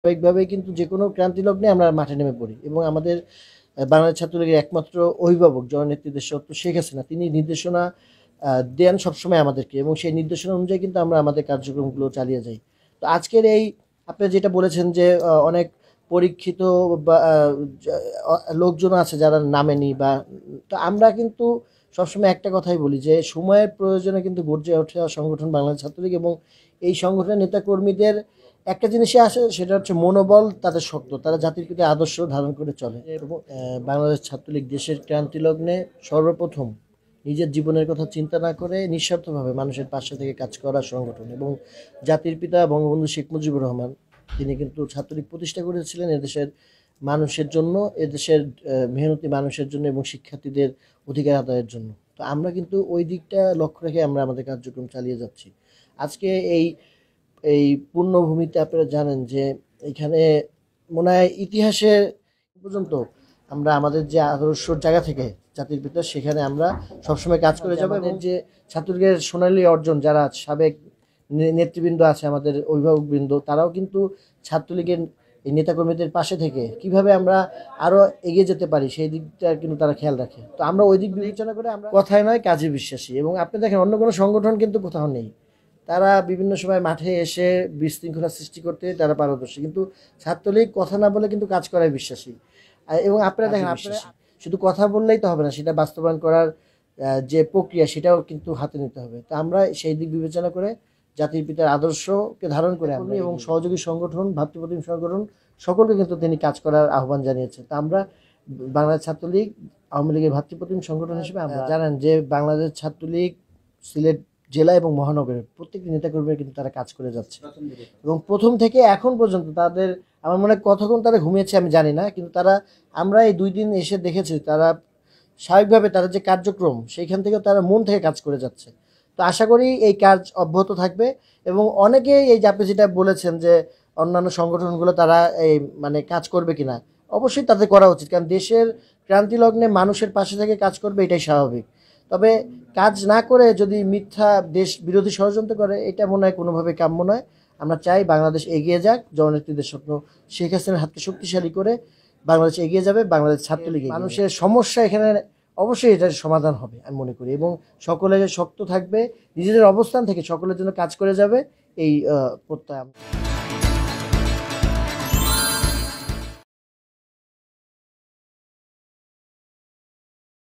স্বাভাবিকভাবেই কিন্তু যেকোনো ক্রান্তি লগ্নে আমরা মাঠে নেমে পড়ি এবং আমাদের বাংলাদেশ ছাত্রলীগের একমাত্র অভিভাবক জননেত্রী দেশরত্ন শেখ হাসিনা তিনি নির্দেশনা দেন সবসময় আমাদেরকে এবং সেই নির্দেশনা অনুযায়ী কিন্তু আমরা আমাদের কার্যক্রমগুলো চালিয়ে যাই। তো আজকের এই আপনি যেটা বলেছেন যে অনেক পরীক্ষিত বা লোকজন আছে যারা নামেনি বা তো আমরা কিন্তু সবসময় একটা কথাই বলি যে সময়ের প্রয়োজনে কিন্তু গর্জে ওঠে সংগঠন বাংলাদেশ ছাত্রলীগ এবং এই সংগঠনের নেতাকর্মীদের একটা জিনিসই আসে সেটা হচ্ছে মনোবল তাদের শক্ত তারা জাতির প্রতি আদর্শ ধারণ করে চলে এবং বাংলাদেশ ছাত্রলীগ দেশের ক্রান্তি লগ্নে সর্বপ্রথম নিজের জীবনের কথা চিন্তা না করে নিঃস্বার্থভাবে মানুষের পাশে থেকে কাজ করা সংগঠন এবং জাতির পিতা বঙ্গবন্ধু শেখ মুজিবুর রহমান তিনি কিন্তু ছাত্রলীগ প্রতিষ্ঠা করেছিলেন এদেশের মানুষের জন্য এদেশের মেহনতি মানুষের জন্য এবং শিক্ষার্থীদের অধিকার আদায়ের জন্য। তো আমরা কিন্তু ওই দিকটা লক্ষ্য রেখে আমরা আমাদের কার্যক্রম চালিয়ে যাচ্ছি। আজকে এই এই পূর্ণভূমিতে আপনারা জানেন যে এখানে মনে হয় ইতিহাসে পর্যন্ত আমরা আমাদের যে আদর্শর জায়গা থেকে জাতির পিতা সেখানে আমরা সবসময় কাজ করে যাবো এবং যে ছাত্রলীগের সোনালী অর্জন যারা সাবেক নেতৃবৃন্দ আছে আমাদের অভিভাবকবৃন্দ তারাও কিন্তু ছাত্রলীগের এই নেতাকর্মীদের পাশে থেকে কিভাবে আমরা আরো এগিয়ে যেতে পারি সেই দিকটা কিন্তু তারা খেয়াল রাখে। তো আমরা ওই দিক বিবেচনা করে আমরা কথায় নয় কাজে বিশ্বাসী এবং আপনি দেখেন অন্য কোনো সংগঠন কিন্তু কোথাও নেই, তারা বিভিন্ন সময় মাঠে এসে বিশৃঙ্খলা সৃষ্টি করতে তারা পারদর্শী, কিন্তু ছাত্রলীগ কথা না বলে কিন্তু কাজ করায় বিশ্বাসী। এবং আপনারা দেখেন আপনারা শুধু কথা বললেই তো হবে না, সেটা বাস্তবায়ন করার যে প্রক্রিয়া সেটাও কিন্তু হাতে নিতে হবে। তো আমরা সেই দিক বিবেচনা করে জাতির পিতার আদর্শকে ধারণ করে আমরা এবং সহযোগী সংগঠন ভাতৃপ্রতিম সংগঠন সকলকে কিন্তু তিনি কাজ করার আহ্বান জানিয়েছেন। তা আমরা বাংলাদেশ ছাত্রলীগ আওয়ামী লীগের ভাতৃপ্রতিম সংগঠন হিসেবে আমরা জানেন যে বাংলাদেশ ছাত্রলীগ সিলেট জেলা এবং মহানগরের প্রত্যেকটি নেতাকর্মী কিন্তু তারা কাজ করে যাচ্ছে এবং প্রথম থেকে এখন পর্যন্ত তাদের আমার মনে হয় কতক্ষণ তারা ঘুমিয়েছে আমি জানি না, কিন্তু তারা আমরা এই 2 দিন এসে দেখেছি তারা স্বাভাবিকভাবে তাদের যে কার্যক্রম সেইখান থেকে তারা মন থেকে কাজ করে যাচ্ছে। তো আশা করি এই কাজ অব্যাহত থাকবে এবং অনেকেই এই যে আপনি যেটা বলেছেন যে অন্যান্য সংগঠনগুলো তারা এই মানে কাজ করবে কিনা, অবশ্যই তাদের করা উচিত, কারণ দেশের ক্রান্তি লগ্নে মানুষের পাশে থেকে কাজ করবে এটাই স্বাভাবিক। তবে কাজ না করে যদি মিথ্যা দেশ বিরোধী ষড়যন্ত্র করে এটা মনে হয় কোনোভাবে কাম্য নয়। আমরা চাই বাংলাদেশ এগিয়ে যাক, জননেত্রীদের স্বপ্ন শেখ হাসিনার হাতকে শক্তিশালী করে বাংলাদেশ এগিয়ে যাবে, বাংলাদেশ ছাত্রলীগ মানুষের সমস্যা এখানে অবশ্যই এটার সমাধান হবে আমি মনে করি এবং সকলে শক্ত থাকবে নিজেদের অবস্থান থেকে সকলের জন্য কাজ করে যাবে এই প্রত্যয়।